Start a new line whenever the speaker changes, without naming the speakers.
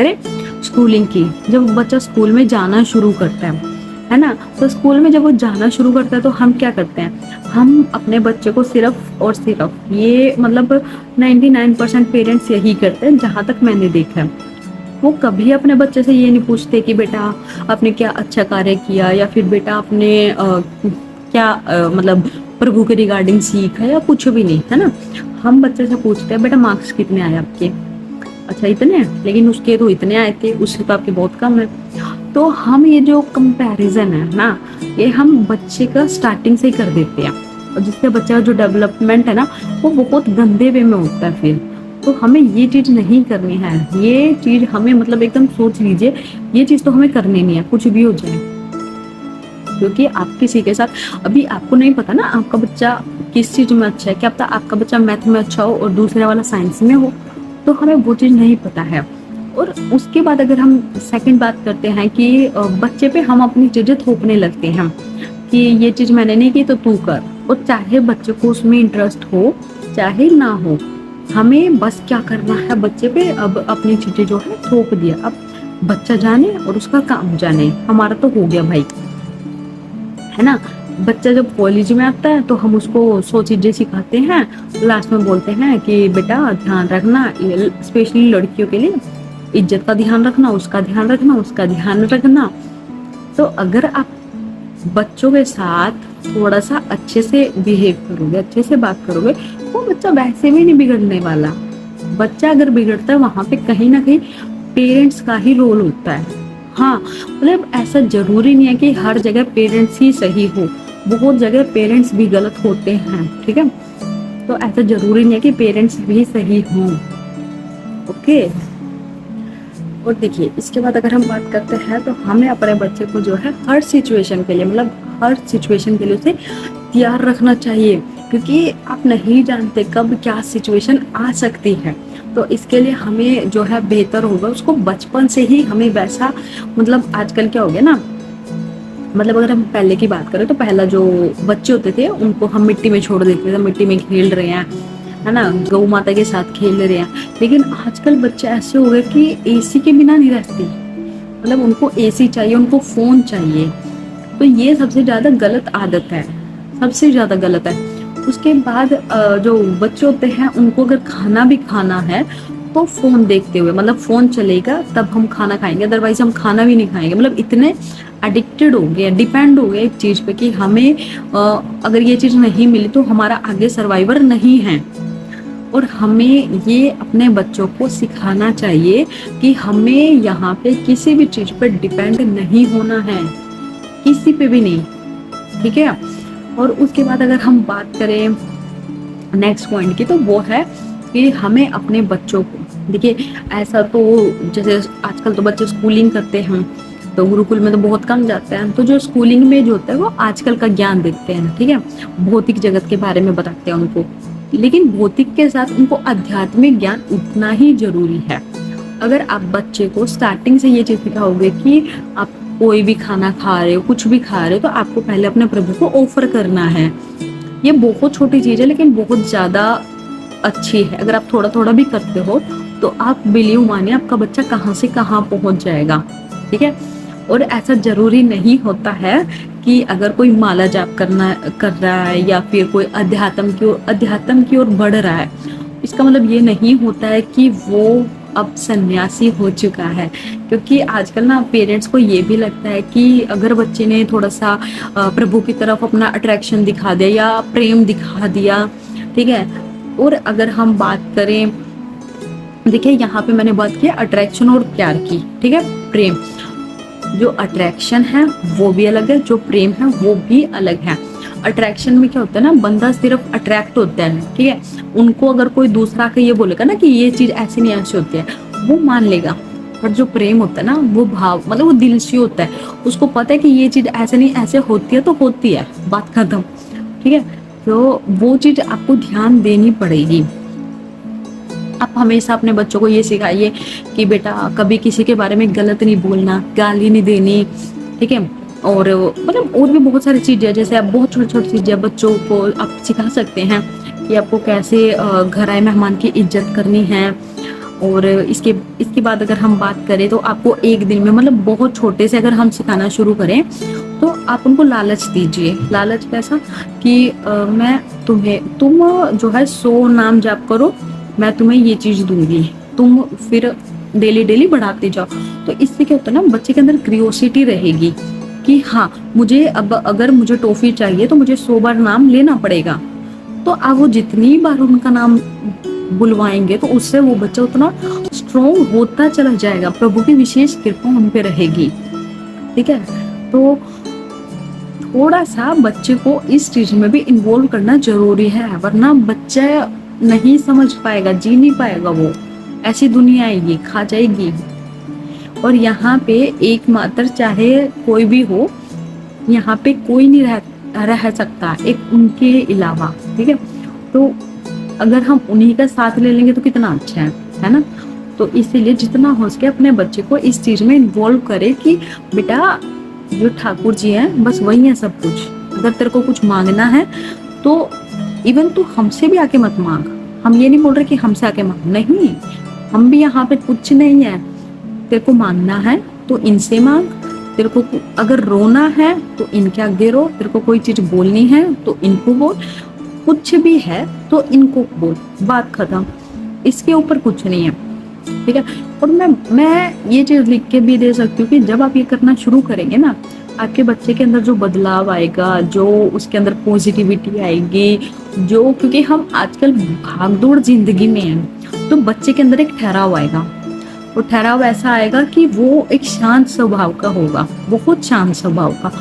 करें स्कूलिंग की। जब बच्चा स्कूल में जाना शुरू करता है ना, तो स्कूल में जब वो जाना शुरू करता है तो हम क्या करते हैं, हम अपने बच्चे को सिर्फ और सिर्फ ये मतलब 99% पेरेंट्स यही करते हैं जहाँ तक मैंने देखा है। वो कभी अपने बच्चे से ये नहीं पूछते कि बेटा आपने क्या अच्छा कार्य किया, या फिर बेटा आपने क्या मतलब प्रभु के रिगार्डिंग सीखा, या कुछ भी नहीं, है ना। हम बच्चे से पूछते हैं बेटा मार्क्स कितने आए आपके, अच्छा इतने हैं, लेकिन उसके तो इतने आए थे, उससे तो आपके बहुत कम है। तो हम ये जो कंपैरिजन है ना, ये हम बच्चे का स्टार्टिंग से ही कर देते हैं, और जिससे बच्चे का जो डेवलपमेंट है ना वो बहुत गंदे वे में होता है फिर। तो हमें ये चीज नहीं करनी है, ये चीज हमें मतलब एकदम सोच लीजिए, ये चीज तो हमें करनी नहीं है कुछ भी हो जाए। क्योंकि आप किसी के साथ अभी आपको नहीं पता ना आपका बच्चा किस चीज में अच्छा है, क्या पता आपका बच्चा मैथ में अच्छा हो और दूसरे वाला साइंस में हो, तो हमें वो चीज नहीं पता है। और उसके बाद अगर हम सेकंड बात करते हैं कि बच्चे पे हम अपनी चीजें थोपने लगते हैं कि ये चीज मैंने नहीं की तो तू कर, और चाहे बच्चे को उसमें इंटरेस्ट हो चाहे ना हो, हमें बस क्या करना है बच्चे पे अब अपनी चीजें जो है थोप दिया, अब बच्चा जाने और उसका काम जाने, हमारा तो हो गया भाई, है ना। बच्चा जब कॉलेज में आता है तो हम उसको 100 चीजें सिखाते हैं, लास्ट में बोलते हैं कि बेटा ध्यान रखना, स्पेशली लड़कियों के लिए इज्जत का ध्यान रखना, उसका ध्यान रखना, उसका ध्यान रखना। तो अगर आप बच्चों के साथ थोड़ा सा अच्छे से बिहेव करोगे, अच्छे से बात करोगे, वो बच्चा वैसे भी नहीं बिगड़ने वाला। बच्चा अगर बिगड़ता है वहां पे कहीं ना कहीं पेरेंट्स का ही रोल होता है। हाँ मतलब ऐसा जरूरी नहीं है कि हर जगह पेरेंट्स ही सही हो, बहुत जगह पेरेंट्स भी गलत होते हैं, ठीक है। तो ऐसा जरूरी नहीं है कि पेरेंट्स भी सही हों, ओके। और देखिए इसके बाद अगर हम बात करते हैं तो हमें अपने बच्चे को जो है हर सिचुएशन के लिए, मतलब हर सिचुएशन के लिए उसे तैयार रखना चाहिए, क्योंकि आप नहीं जानते कब क्या सिचुएशन आ सकती है। तो इसके लिए हमें जो है बेहतर होगा उसको बचपन से ही हमें वैसा, मतलब आजकल क्या हो गया ना, मतलब अगर हम पहले की बात करें तो पहला जो बच्चे होते थे उनको हम मिट्टी में छोड़ देते थे, मिट्टी में खेल रहे हैं, है ना, गौ माता के साथ खेल रहे हैं। लेकिन आजकल बच्चे ऐसे हो गए कि एसी के बिना नहीं रहते, मतलब उनको एसी चाहिए, उनको फोन चाहिए। तो ये सबसे ज्यादा गलत आदत है, सबसे ज्यादा गलत है। उसके बाद जो बच्चे होते हैं उनको अगर खाना भी खाना है तो फोन देखते हुए, मतलब फोन चलेगा तब हम खाना खाएंगे, अदरवाइज हम खाना भी नहीं खाएंगे। मतलब इतने एडिक्टेड हो गए, डिपेंड हो गए एक चीज पे कि हमें अगर ये चीज नहीं मिली तो हमारा आगे सर्वाइवर नहीं है। और हमें ये अपने बच्चों को सिखाना चाहिए कि हमें यहाँ पे किसी भी चीज पर डिपेंड नहीं होना है, किसी पे भी नहीं, ठीक है। और उसके बाद अगर हम बात करें नेक्स्ट पॉइंट की, तो वो है कि हमें अपने बच्चों को, देखिए ऐसा तो जैसे आजकल तो बच्चे स्कूलिंग करते हैं तो गुरुकुल में तो बहुत कम जाते हैं, तो जो स्कूलिंग में जो होता है वो आजकल का ज्ञान देते हैं, ठीक है, भौतिक जगत के बारे में बताते हैं उनको। लेकिन भौतिक के साथ उनको आध्यात्मिक ज्ञान उतना ही जरूरी है। अगर आप बच्चे को स्टार्टिंग से ये चीज सिखाओगे कि आप कोई भी खाना खा रहे हो, कुछ भी खा रहे हो, तो आपको पहले अपने प्रभु को ऑफर करना है। ये बहुत छोटी चीज है लेकिन बहुत ज्यादा अच्छी है। अगर आप थोड़ा थोड़ा भी करते हो तो आप बिलीव मानिए आपका बच्चा कहाँ से कहाँ पहुंच जाएगा, ठीक है। और ऐसा जरूरी नहीं होता है कि अगर कोई माला जाप कर रहा है या फिर कोई अध्यात्म की ओर बढ़ रहा है, इसका मतलब ये नहीं होता है कि वो अब सन्यासी हो चुका है। क्योंकि आजकल ना पेरेंट्स को ये भी लगता है कि अगर बच्चे ने थोड़ा सा प्रभु की तरफ अपना अट्रैक्शन दिखा दिया या प्रेम दिखा दिया, ठीक है। और अगर हम बात करें, देखिए यहाँ पे मैंने बात किया अट्रैक्शन और प्यार की, ठीक है, प्रेम। जो अट्रैक्शन है वो भी अलग है, जो प्रेम है वो भी अलग है। अट्रैक्शन में क्या होता है ना, बंदा सिर्फ अट्रैक्ट होता है, ठीक है। उनको अगर कोई दूसरा के ये बोलेगा ना कि ये चीज ऐसी नहीं ऐसी होती है, वो मान लेगा। पर जो प्रेम होता है ना वो भाव, मतलब वो दिल से होता है, उसको पता है कि ये चीज ऐसे नहीं ऐसे होती है तो होती है, बात खत्म, ठीक है। तो वो चीज आपको ध्यान देनी पड़ेगी। आप हमेशा अपने बच्चों को ये सिखाइए कि बेटा कभी किसी के बारे में गलत नहीं बोलना, गाली नहीं देनी, ठीक है। और मतलब और भी बहुत सारी चीजें हैं, जैसे आप बहुत छोटी छोटी चीजें बच्चों को आप सिखा सकते हैं कि आपको कैसे घर आए मेहमान की इज्जत करनी है, और इसके इसके बाद अगर हम बात करें तो आपको एक दिन में मतलब बहुत छोटे से अगर हम सिखाना शुरू करें तो आप उनको लालच दीजिए। लालच कैसा कि मैं तुम जो है 100 नाम जाप करो, मैं तुम्हें ये चीज दूंगी, तुम फिर डेली डेली बढ़ाते जाओ। तो इससे क्या होता है ना, बच्चे के अंदर क्रियोसिटी रहेगी कि हाँ मुझे अब अगर मुझे टॉफी चाहिए तो मुझे 100 बार नाम लेना पड़ेगा। तो आप वो जितनी बार उनका नाम बुलवाएंगे तो उससे वो बच्चा उतना स्ट्रॉन्ग होता चला जाएगा, प्रभु की विशेष कृपा उन पे रहेगी। ठीक है, तो थोड़ा सा बच्चे को इस चीज में भी इन्वॉल्व करना जरूरी है, वरना बच्चा नहीं समझ पाएगा, जी नहीं पाएगा, वो ऐसी दुनिया आएगी, खा जाएगी। और यहाँ पे एकमात्र चाहे कोई भी हो, यहाँ पे कोई नहीं रह सकता एक उनके अलावा। ठीक है, तो अगर हम उन्हीं का साथ ले लेंगे तो कितना अच्छा है ना। तो इसीलिए जितना हो सके अपने बच्चे को इस चीज में इन्वॉल्व करे कि बेटा जो ठाकुर जी हैं बस वही है सब कुछ। अगर तेरे को कुछ मांगना है तो इवन तू हमसे भी आके मत मांग। हम ये नहीं बोल रहे कि हमसे आके मांग, नहीं, हम भी यहाँ पे कुछ नहीं है। तेरे को मांगना है तो इनसे मांग, तेरे को अगर रोना है तो इनके आगे रो, तेरे को कोई चीज बोलनी है तो इनको बोल, कुछ भी है तो इनको बोल, बात खत्म। इसके ऊपर कुछ नहीं है। ठीक है, और मैं ये चीज लिख के भी दे सकती हूँ कि जब आप ये करना शुरू करेंगे ना, आपके बच्चे के अंदर जो बदलाव आएगा, जो उसके अंदर पॉजिटिविटी आएगी, जो क्योंकि हम आजकल भागदौड़ जिंदगी में हैं, तो बच्चे के अंदर एक ठहराव आएगा। वो ठहराव ऐसा आएगा कि वो एक शांत स्वभाव का होगा, बहुत शांत स्वभाव का।